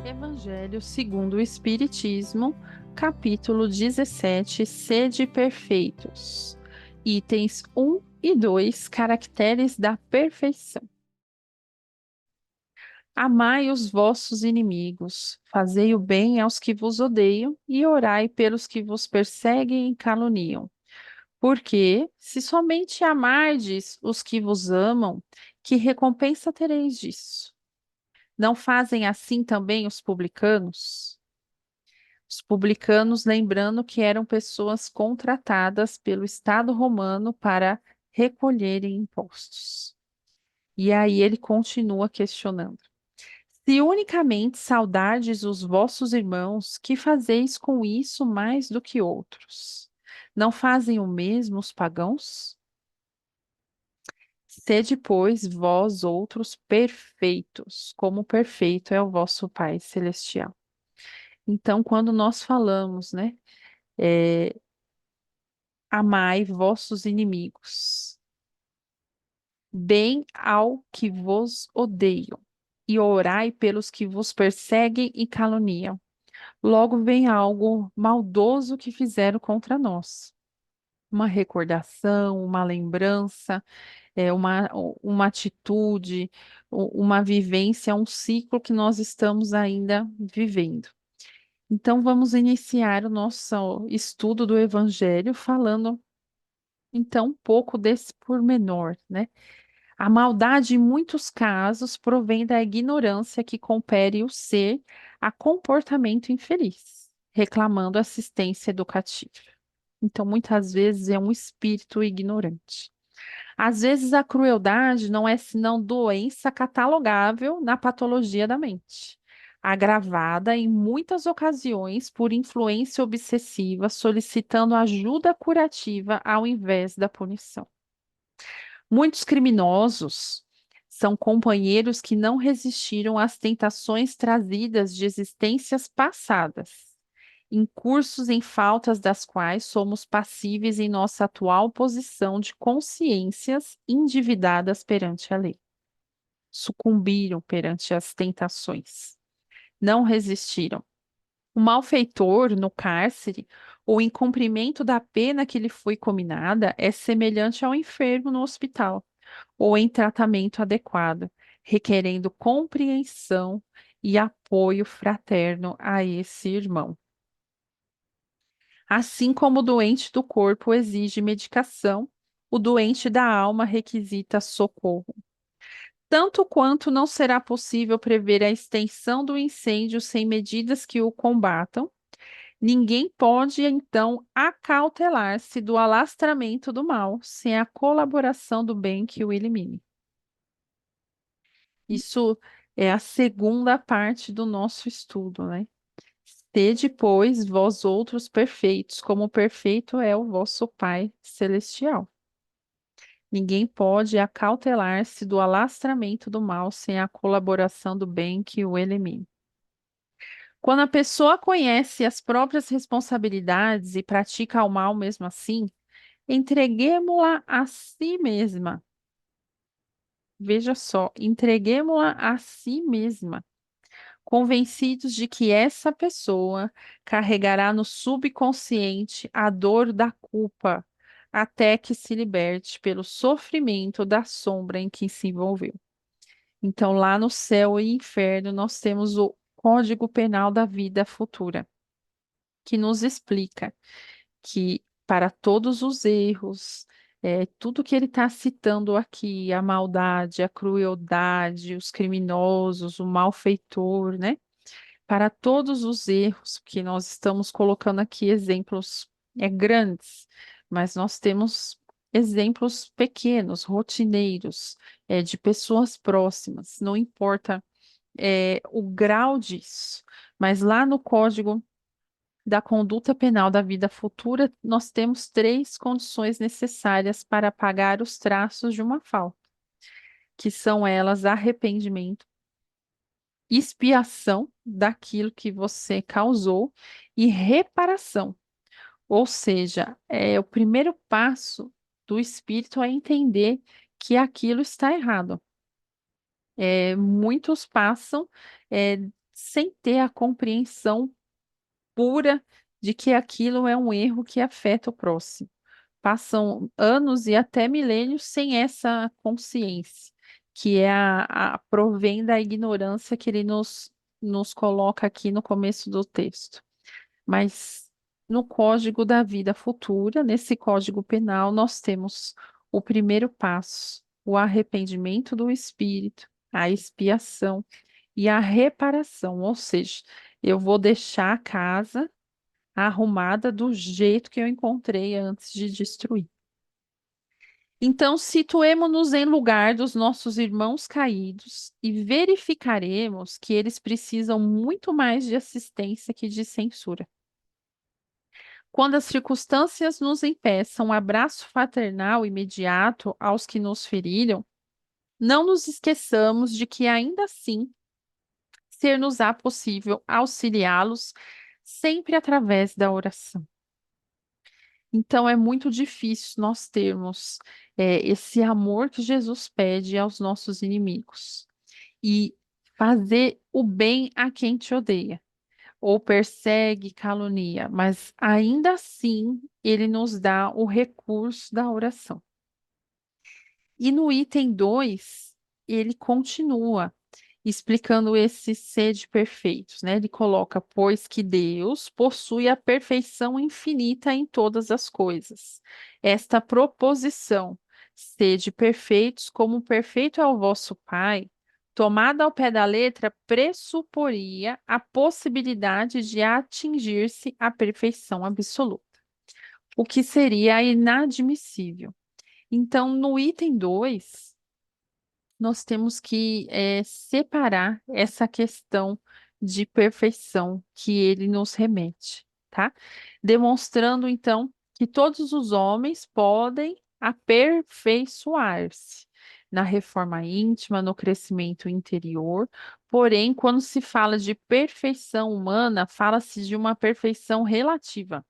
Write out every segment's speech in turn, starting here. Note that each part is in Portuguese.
Evangelho segundo o Espiritismo, capítulo 17, Sede perfeitos. Itens 1 e 2, caracteres da perfeição. Amai os vossos inimigos, fazei o bem aos que vos odeiam e orai pelos que vos perseguem e caluniam. Porque, se somente amardes os que vos amam, que recompensa tereis disso? Não fazem assim também os publicanos? Os publicanos, lembrando que eram pessoas contratadas pelo Estado romano para recolherem impostos. E aí ele continua questionando: se unicamente saudardes os vossos irmãos, que fazeis com isso mais do que outros? Não fazem o mesmo os pagãos? Sede, pois, vós outros perfeitos, como perfeito é o vosso Pai Celestial. Então, quando nós falamos, né? é, Amai vossos inimigos, bem ao que vos odeiam, e orai pelos que vos perseguem e caluniam. Logo vem algo maldoso que fizeram contra nós. Uma recordação, uma lembrança, uma atitude, uma vivência, um ciclo que nós estamos ainda vivendo. Então, vamos iniciar o nosso estudo do Evangelho falando então, um pouco desse pormenor, né? A maldade, em muitos casos, provém da ignorância que compele o ser a comportamento infeliz, reclamando assistência educativa. Então, muitas vezes é um espírito ignorante. Às vezes, a crueldade não é senão doença catalogável na patologia da mente, agravada em muitas ocasiões por influência obsessiva, solicitando ajuda curativa ao invés da punição. Muitos criminosos são companheiros que não resistiram às tentações trazidas de existências passadas, incursos em faltas das quais somos passíveis em nossa atual posição de consciências endividadas perante a lei. Sucumbiram perante as tentações, não resistiram. O malfeitor no cárcere, ou em cumprimento da pena que lhe foi cominada, é semelhante ao enfermo no hospital ou em tratamento adequado, requerendo compreensão e apoio fraterno a esse irmão. Assim como o doente do corpo exige medicação, o doente da alma requisita socorro. Tanto quanto não será possível prever a extensão do incêndio sem medidas que o combatam, ninguém pode, então, acautelar-se do alastramento do mal sem a colaboração do bem que o elimine. Isso é a segunda parte do nosso estudo, né? Sede, pois, vós outros perfeitos, como perfeito é o vosso Pai celestial. Ninguém pode acautelar-se do alastramento do mal sem a colaboração do bem que o elimine. Quando a pessoa conhece as próprias responsabilidades e pratica o mal mesmo assim, entreguemo-la a si mesma. Veja só, entreguemo-la a si mesma, convencidos de que essa pessoa carregará no subconsciente a dor da culpa até que se liberte pelo sofrimento da sombra em que se envolveu. Então, lá no céu e inferno, nós temos o Código Penal da Vida Futura, que nos explica que para todos os erros, tudo que ele está citando aqui, a maldade, a crueldade, os criminosos, o malfeitor, né? Para todos os erros que nós estamos colocando aqui exemplos grandes, mas nós temos exemplos pequenos, rotineiros, de pessoas próximas, não importa o grau disso, mas lá no Código da Conduta Penal da Vida Futura, nós temos três condições necessárias para apagar os traços de uma falta, que são elas arrependimento, expiação daquilo que você causou e reparação. Ou seja, o primeiro passo do espírito é entender que aquilo está errado. Muitos passam, sem ter a compreensão pura de que aquilo é um erro que afeta o próximo. Passam anos e até milênios sem essa consciência, que é provém da ignorância que ele nos coloca aqui no começo do texto. Mas no Código da Vida Futura, nesse Código Penal, nós temos o primeiro passo, o arrependimento do espírito, a expiação e a reparação, ou seja, eu vou deixar a casa arrumada do jeito que eu encontrei antes de destruir. Então, situemo-nos em lugar dos nossos irmãos caídos e verificaremos que eles precisam muito mais de assistência que de censura. Quando as circunstâncias nos impeçam um abraço fraternal imediato aos que nos feriram, não nos esqueçamos de que ainda assim ser-nos-á possível auxiliá-los sempre através da oração. Então é muito difícil nós termos esse amor que Jesus pede aos nossos inimigos e fazer o bem a quem te odeia ou persegue, calunia, mas ainda assim ele nos dá o recurso da oração. E no item 2 ele continua explicando esse sede perfeitos, né? Ele coloca, pois que Deus possui a perfeição infinita em todas as coisas. Esta proposição, sede perfeitos como perfeito é o vosso Pai, tomada ao pé da letra, pressuporia a possibilidade de atingir-se a perfeição absoluta, o que seria inadmissível. Então, no item 2 nós temos que separar essa questão de perfeição que ele nos remete, tá? Demonstrando, então, que todos os homens podem aperfeiçoar-se na reforma íntima, no crescimento interior, porém, quando se fala de perfeição humana, fala-se de uma perfeição relativa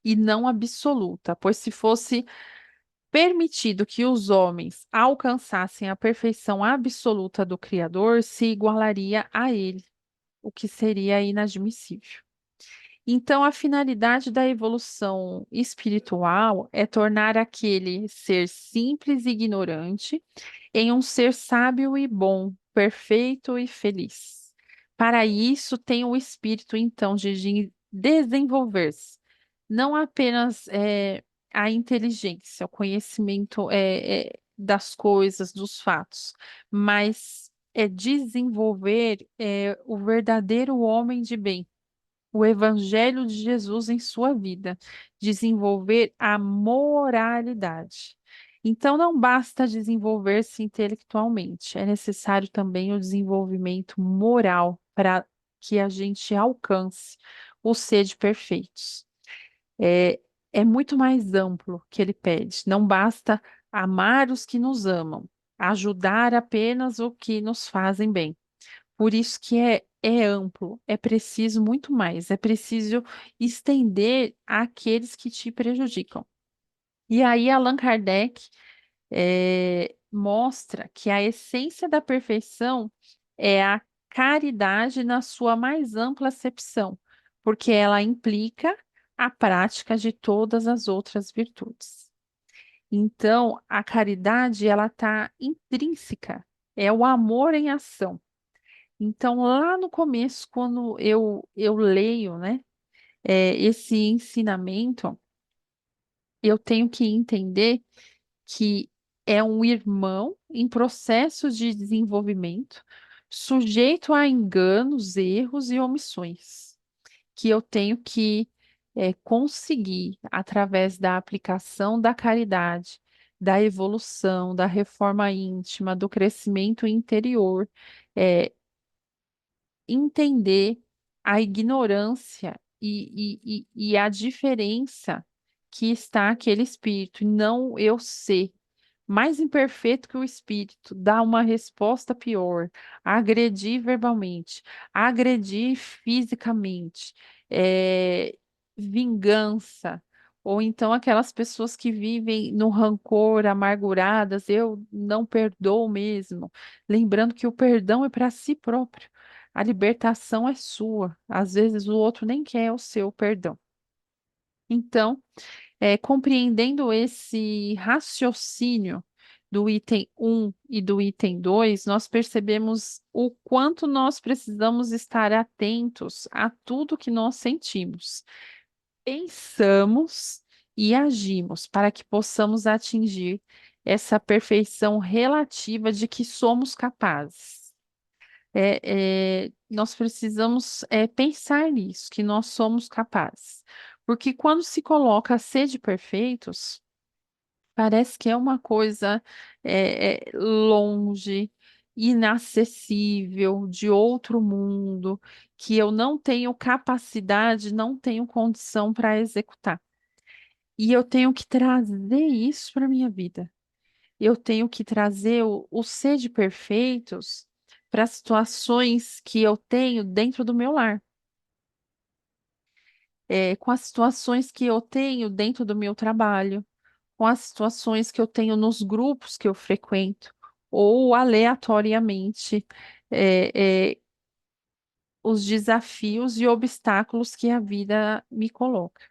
e não absoluta, pois se fosse permitido que os homens alcançassem a perfeição absoluta do Criador, se igualaria a ele, o que seria inadmissível. Então, a finalidade da evolução espiritual é tornar aquele ser simples e ignorante em um ser sábio e bom, perfeito e feliz. Para isso, tem o espírito, então, de desenvolver-se, não apenas a inteligência, o conhecimento das coisas, dos fatos, mas é desenvolver o verdadeiro homem de bem, o Evangelho de Jesus em sua vida, desenvolver a moralidade. Então, não basta desenvolver-se intelectualmente, é necessário também o desenvolvimento moral para que a gente alcance o ser de perfeitos. É, é muito mais amplo que ele pede. Não basta amar os que nos amam, ajudar apenas o que nos fazem bem. Por isso que é amplo, é preciso muito mais, é preciso estender àqueles que te prejudicam. E aí, Allan Kardec mostra que a essência da perfeição é a caridade na sua mais ampla acepção, porque ela implica a prática de todas as outras virtudes. Então, a caridade, ela está intrínseca, é o amor em ação. Então, lá no começo, quando eu leio, né, esse ensinamento, eu tenho que entender que é um irmão em processo de desenvolvimento, sujeito a enganos, erros e omissões, que eu tenho que conseguir, através da aplicação da caridade, da evolução, da reforma íntima, do crescimento interior, é, entender a ignorância e a diferença que está aquele espírito, e não eu ser mais imperfeito que o espírito, dar uma resposta pior, agredir verbalmente, agredir fisicamente, vingança. Ou então aquelas pessoas que vivem no rancor, amarguradas, eu não perdoo mesmo. Lembrando que o perdão é para si próprio. A libertação é sua. Às vezes o outro nem quer o seu perdão. Então, compreendendo esse raciocínio do item um e do item 2, nós percebemos o quanto nós precisamos estar atentos a tudo que nós sentimos, pensamos e agimos para que possamos atingir essa perfeição relativa de que somos capazes. Nós precisamos pensar nisso, que nós somos capazes. Porque quando se coloca a ser de perfeitos, parece que é uma coisa longe, inacessível, de outro mundo, que eu não tenho capacidade, não tenho condição para executar. E eu tenho que trazer isso para a minha vida. Eu tenho que trazer o ser de perfeitos para as situações que eu tenho dentro do meu lar, com as situações que eu tenho dentro do meu trabalho, com as situações que eu tenho nos grupos que eu frequento, ou aleatoriamente, os desafios e obstáculos que a vida me coloca.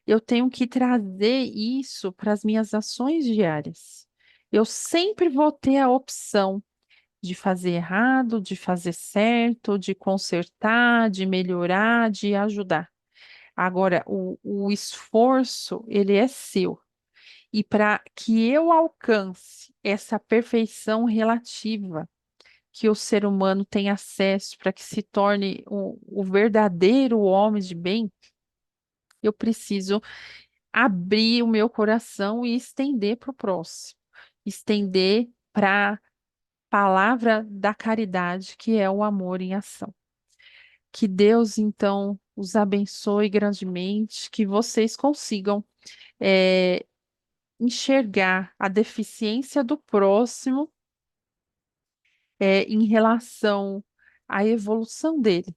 Eu tenho que trazer isso para as minhas ações diárias. Eu sempre vou ter a opção de fazer errado, de fazer certo, de consertar, de melhorar, de ajudar. Agora, o esforço, ele é seu. E para que eu alcance essa perfeição relativa que o ser humano tem acesso, para que se torne o verdadeiro homem de bem, eu preciso abrir o meu coração e estender para o próximo, estender para a palavra da caridade, que é o amor em ação. Que Deus, então, os abençoe grandemente, que vocês consigam eh, enxergar a deficiência do próximo em relação à evolução dele.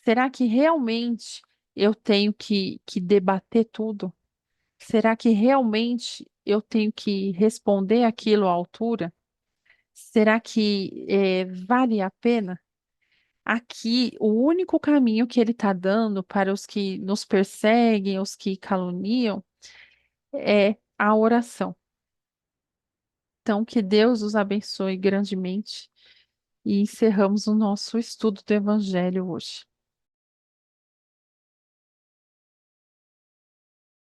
Será que realmente eu tenho que debater tudo? Será que realmente eu tenho que responder aquilo à altura? Será que vale a pena? Aqui, o único caminho que ele está dando para os que nos perseguem, os que caluniam, é a oração. Então, que Deus os abençoe grandemente e encerramos o nosso estudo do Evangelho hoje.